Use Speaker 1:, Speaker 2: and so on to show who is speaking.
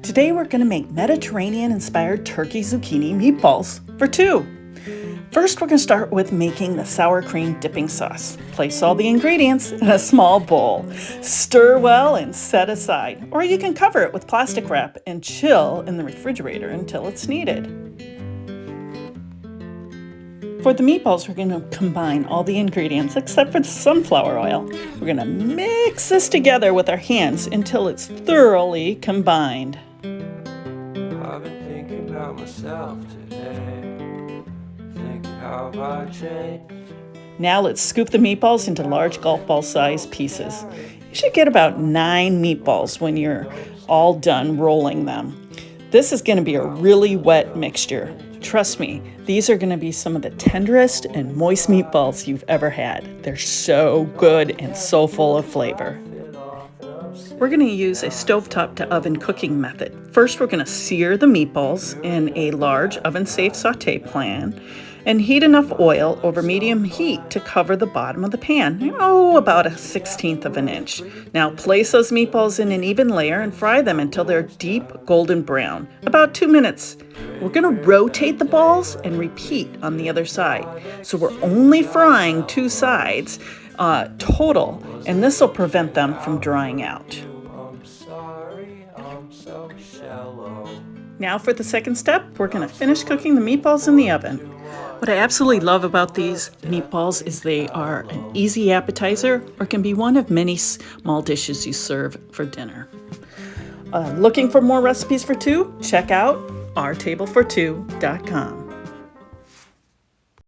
Speaker 1: Today we're going to make Mediterranean-inspired turkey zucchini meatballs for two. First, we're going to start with making the sour cream dipping sauce. Place all the ingredients in a small bowl. Stir well and set aside, or you can cover it with plastic wrap and chill in the refrigerator until it's needed. For the meatballs, we're going to combine all the ingredients except for the sunflower oil. We're going to mix this together with our hands until it's thoroughly combined.
Speaker 2: I've been thinking about myself today, thinking how I changed.
Speaker 1: Now let's scoop the meatballs into large golf ball sized pieces. You should get about 9 meatballs when you're all done rolling them. This is going to be a really wet mixture. Trust me, these are going to be some of the tenderest and moist meatballs you've ever had. They're so good and so full of flavor. We're going to use a stovetop to oven cooking method. First, we're going to sear the meatballs in a large oven-safe saute pan and heat enough oil over medium heat to cover the bottom of the pan, about 1/16 of an inch. Now place those meatballs in an even layer and fry them until they're deep golden brown, about 2 minutes. We're going to rotate the balls and repeat on the other side. So we're only frying 2 sides total, and this will prevent them from drying out. Now for the second step, we're going to finish cooking the meatballs in the oven. What I absolutely love about these meatballs is they are an easy appetizer or can be one of many small dishes you serve for dinner. Looking for more recipes for two? Check out ourtablefor2.com.